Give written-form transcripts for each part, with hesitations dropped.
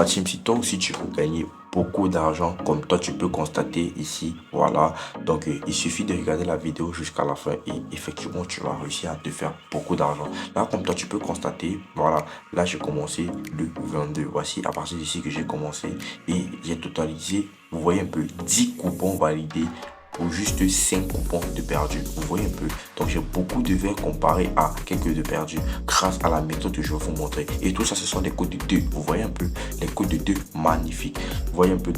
team, si toi aussi tu veux gagner beaucoup d'argent, comme toi tu peux constater ici, voilà. Donc il suffit de regarder la vidéo jusqu'à la fin et effectivement tu vas réussir à te faire beaucoup d'argent. Là, comme toi tu peux constater, voilà, là j'ai commencé le 22. Voici à partir d'ici que j'ai commencé et j'ai totalisé, vous voyez un peu, 10 coupons validés pour juste 5 coupons de perdus. Vous voyez un peu. Donc j'ai beaucoup de verres comparé à quelques de perdus grâce à la méthode que je vais vous montrer. Et tout ça, ce sont des codes de 2. Vous voyez un peu les codes de 2 magnifiques. Vous voyez un peu.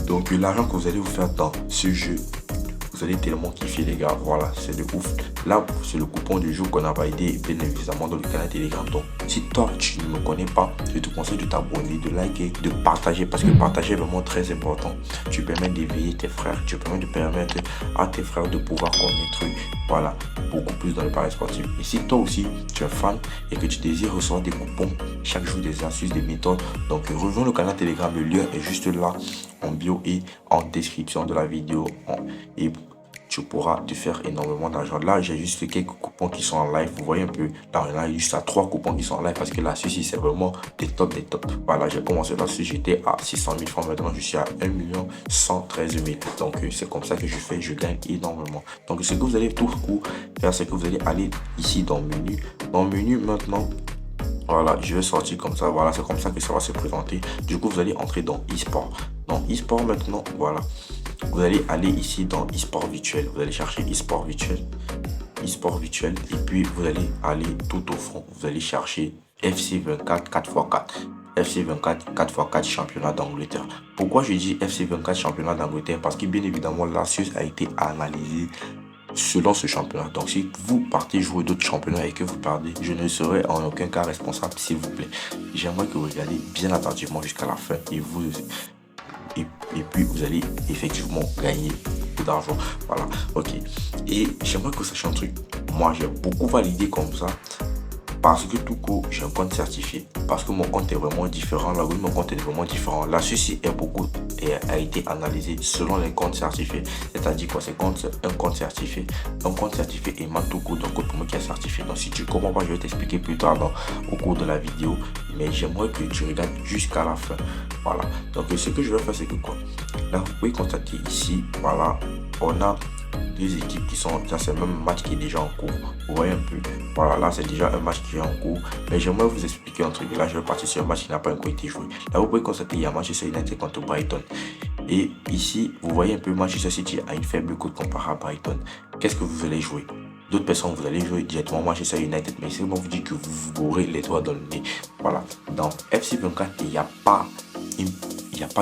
Donc l'argent que vous allez vous faire dans ce jeu, vous allez tellement kiffer les gars, voilà, c'est de ouf. Là, c'est le coupon du jour qu'on a validé bien évidemment dans le canal Telegram. Donc, si toi, tu ne me connais pas, je te conseille de t'abonner, de liker, de partager parce que partager est vraiment très important. Tu permets d'éveiller tes frères, tu permets de permettre à tes frères de pouvoir connaître, voilà, beaucoup plus dans le paris sportif. Et si toi aussi, tu es fan et que tu désires recevoir des coupons chaque jour, des astuces, des méthodes, donc rejoins le canal Telegram, le lien est juste là en bio et en description de la vidéo. Et tu pourras te faire énormément d'argent. Là, j'ai juste quelques coupons qui sont en live. Vous voyez un peu, là, on a juste à 3 coupons qui sont en live parce que là, ceci, c'est vraiment des tops, des tops. Voilà, j'ai commencé là-dessus, j'étais à 600 000 francs. Maintenant, je suis à 1 113 000. Donc, c'est comme ça que je fais, je gagne énormément. Donc, ce que vous allez tout coup faire, c'est que vous allez aller ici dans menu. Dans menu, maintenant, voilà, je vais sortir comme ça. Voilà, c'est comme ça que ça va se présenter. Du coup, vous allez entrer dans e-sport. Dans e-sport, maintenant, voilà. Vous allez aller ici dans e-sport virtuel. Vous allez chercher e-sport virtuel. E-sport virtuel. Et puis, vous allez aller tout au fond. Vous allez chercher FC24 4x4. FC24 4x4 championnat d'Angleterre. Pourquoi je dis FC24 championnat d'Angleterre? Parce que bien évidemment, l'astuce a été analysée selon ce championnat. Donc si vous partez jouer d'autres championnats et que vous perdez, je ne serai en aucun cas responsable, s'il vous plaît. J'aimerais que vous regardiez bien attentivement jusqu'à la fin et puis vous allez effectivement gagner beaucoup d'argent. Voilà, ok. Et j'aimerais que vous sachiez un truc. Moi, j'ai beaucoup validé comme ça parce que tout court, j'ai un compte certifié. Parce que mon compte est vraiment différent. L'algorithme de mon compte est vraiment différent. Là, ceci est beaucoup et a été analysé selon les comptes certifiés. C'est-à-dire quoi? C'est un compte certifié. Un compte certifié et ma tout court, donc pour moi qui est certifié. Donc si tu comprends pas, je vais t'expliquer plus tard au cours de la vidéo. Mais j'aimerais que tu regardes jusqu'à la fin. Voilà. Donc ce que je vais faire, c'est que quoi? Là, vous pouvez constater ici, voilà, on a deux équipes qui sont, ça c'est le même match qui est déjà en cours. Vous voyez un peu, voilà, là c'est déjà un match qui est en cours. Mais j'aimerais vous expliquer un truc. Là, je vais partir sur un match qui n'a pas encore été joué. Là, vous pouvez constater il y a Manchester United contre Brighton. Et ici, vous voyez un peu Manchester City a une faible cote comparée à Brighton. Qu'est-ce que vous allez jouer? D'autres personnes, vous allez jouer directement Manchester United. Mais c'est moi vous dis que vous aurez les doigts dans le nez. Voilà. Dans FC24, il n'y a pas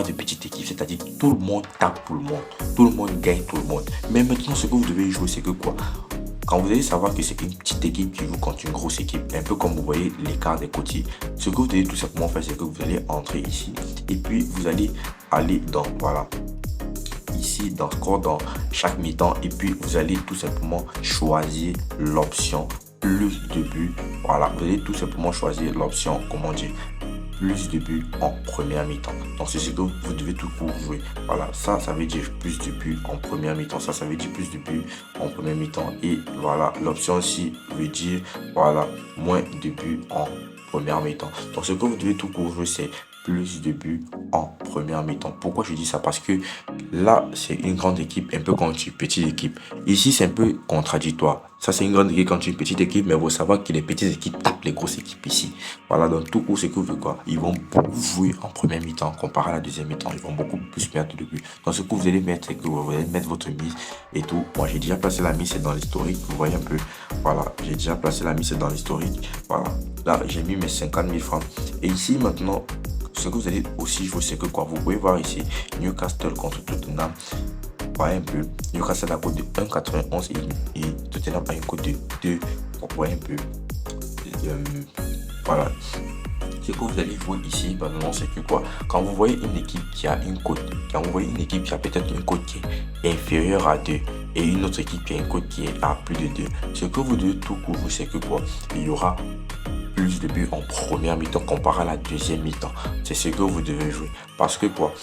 de petite équipe, c'est-à-dire tout le monde tape tout le monde, tout le monde gagne tout le monde. Mais maintenant, ce que vous devez jouer, c'est que quoi? Quand vous allez savoir que c'est une petite équipe qui joue contre une grosse équipe, un peu comme vous voyez l'écart des côtés, ce que vous devez tout simplement faire, c'est que vous allez entrer ici et puis vous allez aller dans, voilà, ici dans score, dans chaque mi-temps, et puis vous allez tout simplement choisir l'option plus de buts. Voilà, vous allez tout simplement choisir l'option, comment dire, plus de buts en première mi-temps. Donc c'est ce que vous devez tout court jouer. Voilà, ça veut dire plus de buts en première mi-temps. Ça veut dire plus de buts en première mi-temps. Et voilà, l'option aussi veut dire, voilà, moins de buts en première mi-temps. Donc ce que vous devez tout court jouer, c'est plus de buts en première mi-temps. Pourquoi je dis ça? Parce que là, c'est une grande équipe, un peu contre une petite équipe. Ici, c'est un peu contradictoire. Ça, c'est une grande équipe contre une petite équipe, mais il faut savoir que les petites équipes tapent les grosses équipes ici. Voilà, donc tout court, c'est que vous voulez quoi? Ils vont beaucoup jouer en première mi-temps comparé à la deuxième mi-temps. Ils vont beaucoup plus mettre de buts. Donc ce que vous allez mettre, c'est que vous allez mettre votre mise et tout. Moi, j'ai déjà placé la mise, c'est dans l'historique. Vous voyez un peu. Voilà, j'ai déjà placé la mise, c'est dans l'historique. Voilà, là, j'ai mis mes 50 000 francs. Et ici, maintenant, ce que vous allez aussi jouer, c'est que quoi? Vous pouvez voir ici Newcastle contre Tottenham. Voyez un peu. Newcastle a une cote de 1,91 et Tottenham a une cote de 2. Vous voyez un peu. Voilà. Ce que vous allez jouer ici, maintenant, c'est que quoi? Quand vous voyez une équipe qui a une cote, quand vous voyez une équipe qui a peut-être une cote qui est inférieure à 2 et une autre équipe qui a une cote qui est à plus de 2, ce que vous devez tout couvrir, c'est que quoi? Il y aura plus plus de buts en première mi-temps comparé à la deuxième mi-temps. C'est ce que vous devez jouer. Parce que quoi,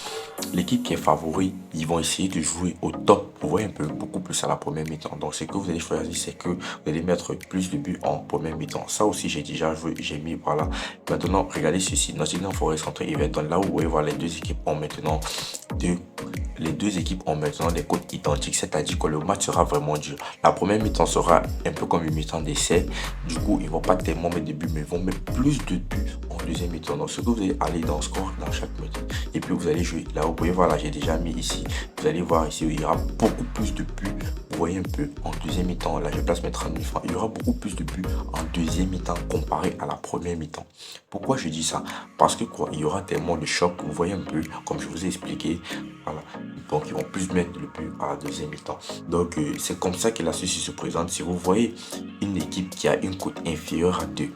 l'équipe qui est favori, ils vont essayer de jouer au top. Vous voyez un peu, beaucoup plus à la première mi-temps. Donc, ce que vous allez choisir, c'est que vous allez mettre plus de buts en première mi-temps. Ça aussi, j'ai déjà joué, j'ai mis, voilà. Maintenant, regardez ceci. Nottingham Forest contre Everton. Là où vous voyez, voilà, les deux équipes ont maintenant des codes identiques, c'est-à-dire que le match sera vraiment dur. La première mi-temps sera un peu comme une mi-temps d'essai. Du coup, ils vont pas tellement mettre de buts, mais ils vont mettre plus de buts en deuxième mi-temps. Donc, ce que vous allez aller dans le score dans chaque mi-temps. Et puis, vous allez jouer. Là, vous voyez, voilà, j'ai déjà mis ici. Vous allez voir ici, il y aura beaucoup plus de buts. Vous voyez un peu en deuxième mi-temps. Là, je place mes 30 000 francs. Il y aura beaucoup plus de buts en deuxième mi-temps comparé à la première mi-temps. Pourquoi je dis ça? Parce que quoi, il y aura tellement de chocs. Vous voyez un peu, comme je vous ai expliqué. Voilà. Donc, ils vont plus mettre le but à la deuxième mi-temps. Donc, c'est comme ça que la Suisse se présente. Si vous voyez une équipe qui a une cote inférieure à 2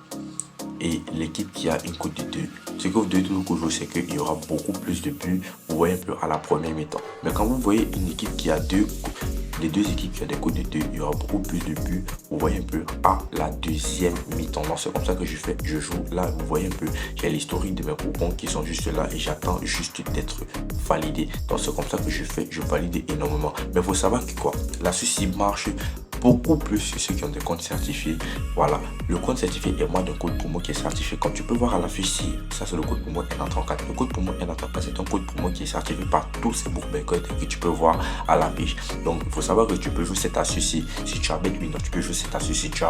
et l'équipe qui a une cote de 2, ce que vous devez toujours jouer, c'est qu'il y aura beaucoup plus de buts. Vous voyez un peu à la première mi-temps. Mais quand vous voyez une équipe qui a les deux équipes qui ont des cotes de 2, il y aura beaucoup plus de buts. Vous voyez un peu à la deuxième mi-temps. Donc, c'est comme ça que je fais. Je joue là. Vous voyez un peu. J'ai l'historique de mes coupons qui sont juste là et j'attends juste d'être validé. Donc, c'est comme ça que je fais. Je valide énormément. Mais il faut savoir que quoi, la Suisse marche beaucoup plus sur ceux qui ont des comptes certifiés. Voilà, le compte certifié est moins d'un code promo qui est certifié. Comme tu peux voir à l'affiche ici, ça c'est le code promo N34. Le code promo N34, c'est un code promo qui est certifié par tous ces bookmakers que tu peux voir à l'affiche. Donc, il faut savoir que tu peux jouer cette astuce-ci. Si tu as BetWin, tu peux jouer cette astuce. Si tu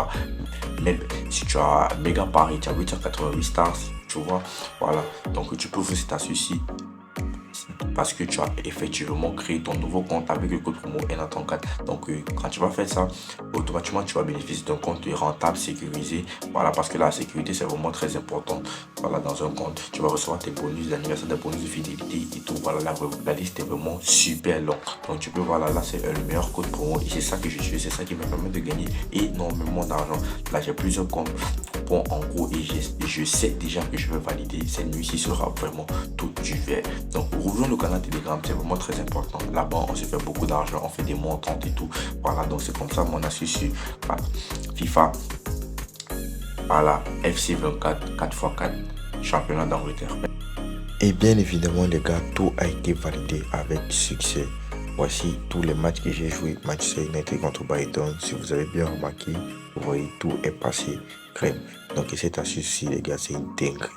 as Mega Paris, tu as 888 stars, tu vois. Voilà, donc tu peux jouer cette astuce-ci parce que tu as effectivement créé ton nouveau compte avec le code promo N34. Donc, quand tu vas faire ça, automatiquement, tu vas bénéficier d'un compte rentable, sécurisé. Voilà, parce que la sécurité, c'est vraiment très important. Voilà, dans un compte, tu vas recevoir tes bonus d'anniversaire, des bonus de fidélité et tout. Voilà, la liste est vraiment super longue. Donc, tu peux voir là, c'est le meilleur code promo. Et c'est ça que je suis, c'est ça qui me permet de gagner énormément d'argent. Là, j'ai plusieurs comptes en gros et je sais déjà que je vais valider. Cette nuit-ci sera vraiment tout du vert. Donc, rejoins le canal Telegram, c'est vraiment très important. Là-bas, on se fait beaucoup d'argent, on fait des montants et tout. Voilà, donc c'est comme ça mon astuce sur FIFA. Voilà, FC 24, 4x4, championnat d'Angleterre. Et bien évidemment, les gars, tout a été validé avec succès. Voici tous les matchs que j'ai joués. Manchester United contre Brighton. Si vous avez bien remarqué, vous voyez, tout est passé crème. Donc, cette astuce-ci, les gars, c'est une dinguerie.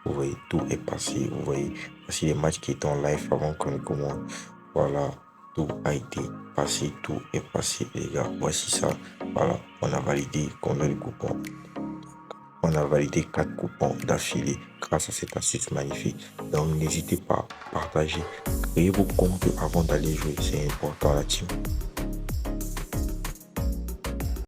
Vous voyez, tout est passé. Vous voyez, voici les matchs qui étaient en live avant qu'on ne commence. Voilà, tout a été passé. Tout est passé, les gars. Voici ça. Voilà, on a validé combien de coupons? On a validé 4 coupons d'affilée grâce à cette astuce magnifique. Donc, n'hésitez pas à partager. Créez vos comptes avant d'aller jouer. C'est important, la team.